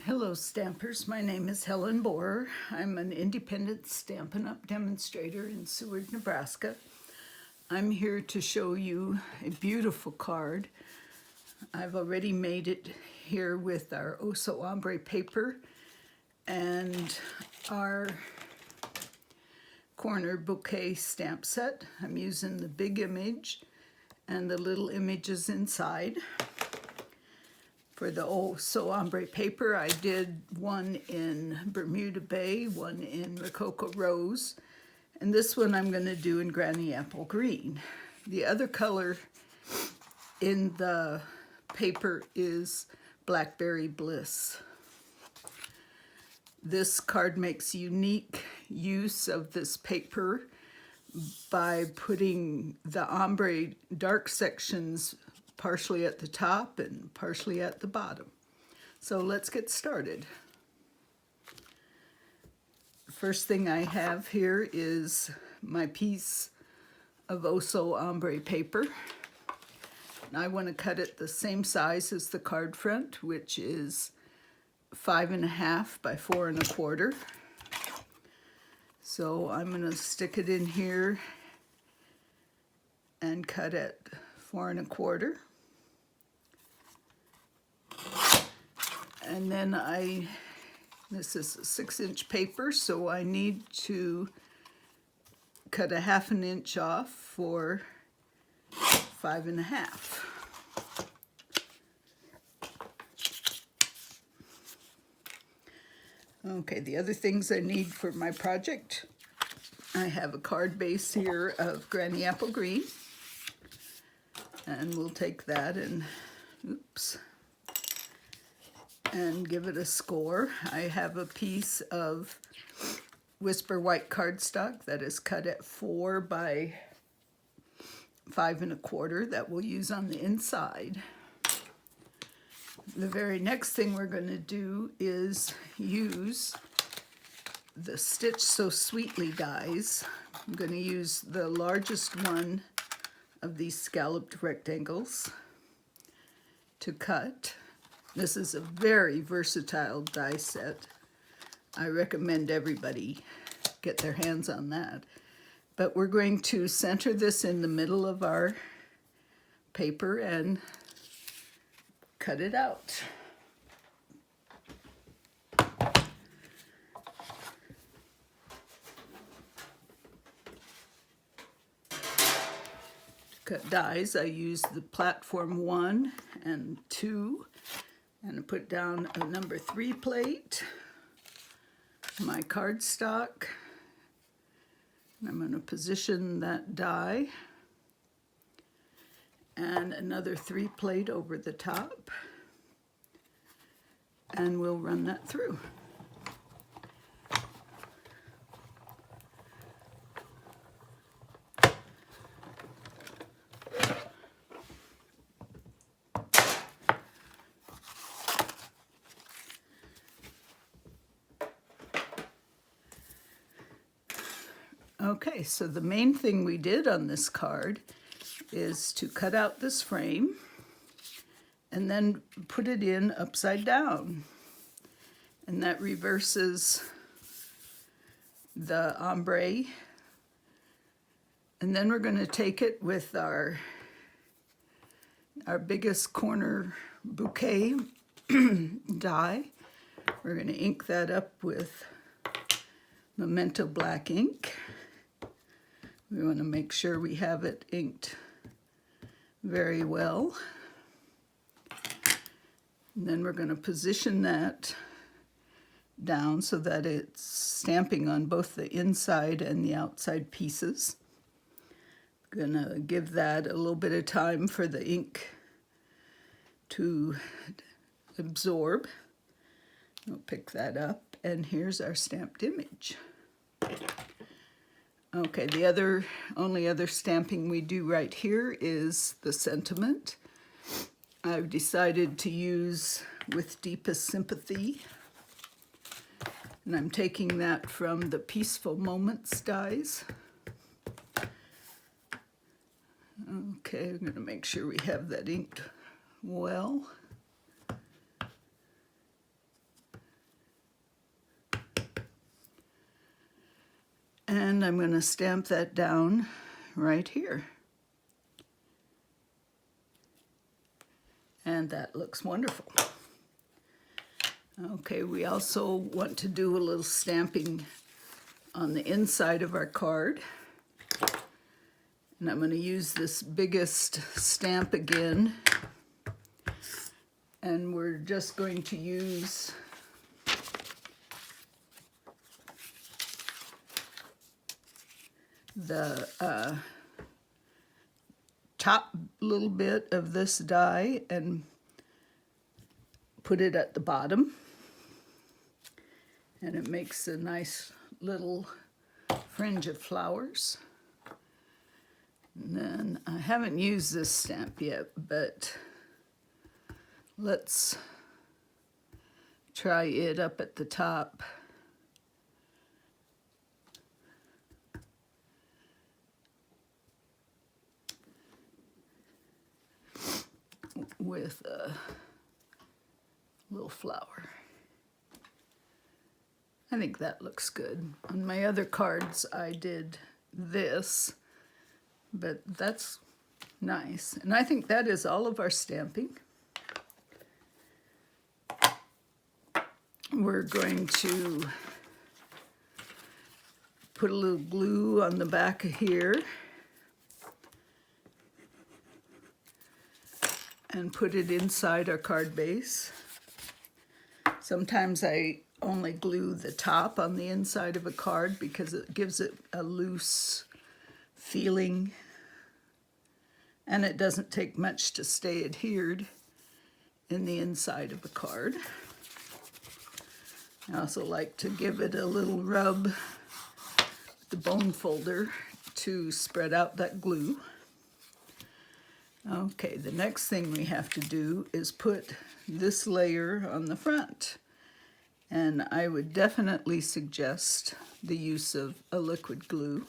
Hello Stampers, my name is Helen Borer. I'm an independent Stampin' Up! Demonstrator in Seward, Nebraska. I'm here to show you a beautiful card. I've already made it here with our Oh So Ombré paper and our Corner Bouquet stamp set. I'm using the big image and the little images inside. For the Oh So Ombré paper, I did one in Bermuda Bay, one in Rococo Rose, and this one I'm going to do in Granny Apple Green. The other color in the paper is Blackberry Bliss. This card makes unique use of this paper by putting the ombre dark sections partially at the top and partially at the bottom. So let's get started. First thing I have here is my piece of Oh So Ombré paper. And I want to cut it the same size as the card front, which is 5.5 by 4.25. So I'm going to stick it in here and cut it 4.25. And then this is a 6-inch paper, so I need to cut a 1/2 inch off for 5.5. Okay, the other things I need for my project, I have a card base here of Granny Apple Green, and we'll take that and, and give it a score. I have a piece of Whisper White cardstock that is cut at 4 by 5.25 that we'll use on the inside. The very next thing we're going to do is use the Stitch So Sweetly dies. I'm going to use the largest one of these scalloped rectangles to cut. This is a very versatile die set. I recommend everybody get their hands on that. But we're going to center this in the middle of our paper and cut it out. To cut dies, I use the platform 1 and 2. And I put down a number 3 plate, my cardstock, and I'm going to position that die, and another 3 plate over the top, and we'll run that through. Okay, so the main thing we did on this card is to cut out this frame and then put it in upside down. And that reverses the ombre. And then we're going to take it with our biggest Corner Bouquet die. We're going to ink that up with Memento black ink. We want to make sure we have it inked very well. And then we're going to position that down so that it's stamping on both the inside and the outside pieces. I'm going to give that a little bit of time for the ink to absorb. We'll pick that up, and here's our stamped image. Okay, the only other stamping we do right here is the sentiment. I've decided to use With Deepest Sympathy, and I'm taking that from the Peaceful Moments dies. Okay, I'm going to make sure we have that inked well. And I'm going to stamp that down right here. And that looks wonderful. Okay, we also want to do a little stamping on the inside of our card. And I'm going to use this biggest stamp again. And we're just going to use the top little bit of this die and put it at the bottom. And it makes a nice little fringe of flowers. And then I haven't used this stamp yet, but let's try it up at the top. With a little flower. I think that looks good. On my other cards I did this, but that's nice. And I think that is all of our stamping. We're going to put a little glue on the back of here and put it inside our card base. Sometimes I only glue the top on the inside of a card because it gives it a loose feeling and it doesn't take much to stay adhered in the inside of a card. I also like to give it a little rub with the bone folder to spread out that glue. Okay, the next thing we have to do is put this layer on the front. And I would definitely suggest the use of a liquid glue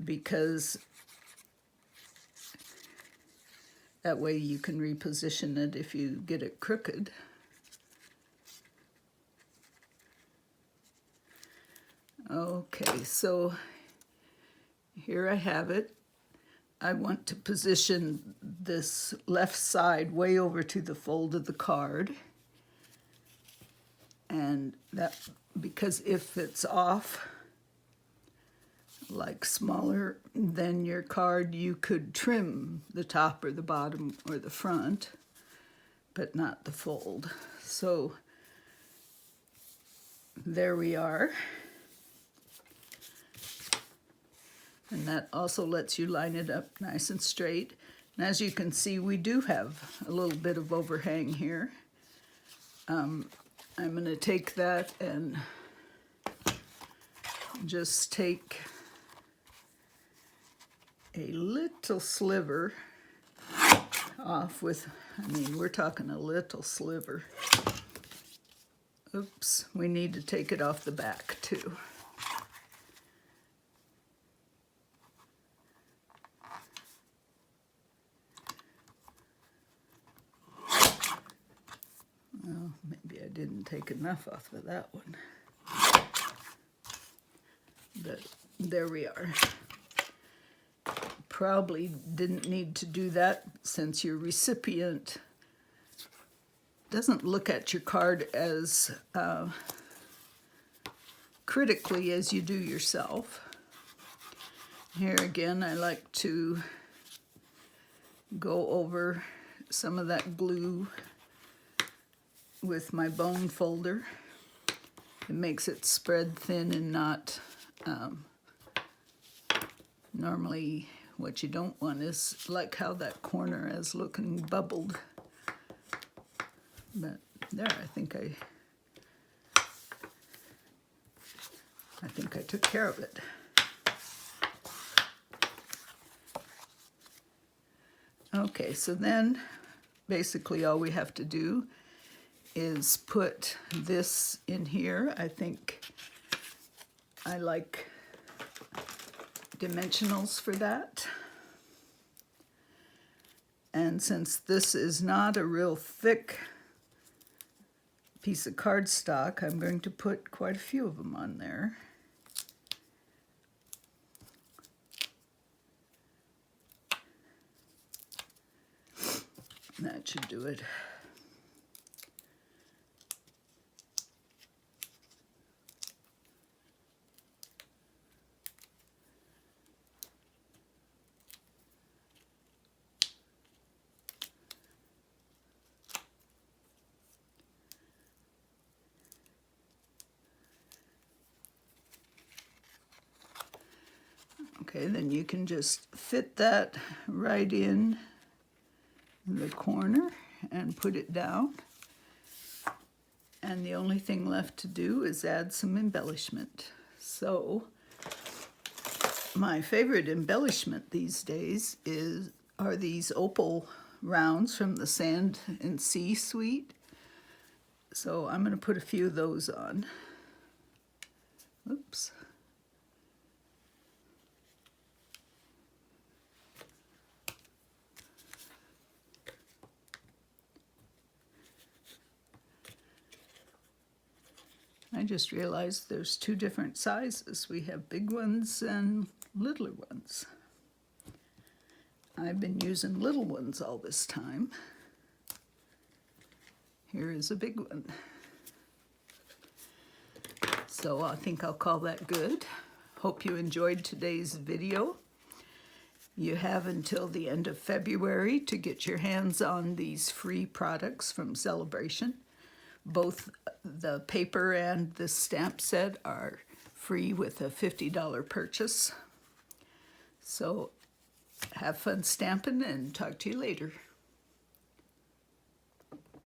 because that way you can reposition it if you get it crooked. Okay, so here I have it. I want to position this left side way over to the fold of the card. And that, because if it's off, like smaller than your card, you could trim the top or the bottom or the front, but not the fold. So there we are. And that also lets you line it up nice and straight. And as you can see, we do have a little bit of overhang here. I'm going to take that and just take a little sliver off with, I mean, we're talking a little sliver. Oops, we need to take it off the back too. Well, maybe I didn't take enough off of that one. But there we are. Probably didn't need to do that since your recipient doesn't look at your card as critically as you do yourself. Here again, I like to go over some of that glue with my bone folder. It makes it spread thin and not normally what you don't want is like how that corner is looking bubbled. But there, I think I took care of it. Okay, so then basically all we have to do is put this in here. I think I like dimensionals for that. And since this is not a real thick piece of cardstock, I'm going to put quite a few of them on there. That should do it. Okay, then you can just fit that right in the corner and put it down. And the only thing left to do is add some embellishment. So my favorite embellishment these days are these opal rounds from the Sand and Sea suite. So I'm going to put a few of those on. Oops. I just realized there's two different sizes. We have big ones and littler ones. I've been using little ones all this time. Here is a big one. So I think I'll call that good. Hope you enjoyed today's video. You have until the end of February to get your hands on these free products from Sale-a-bration. Both the paper and the stamp set are free with a $50 purchase. So have fun stamping and talk to you later.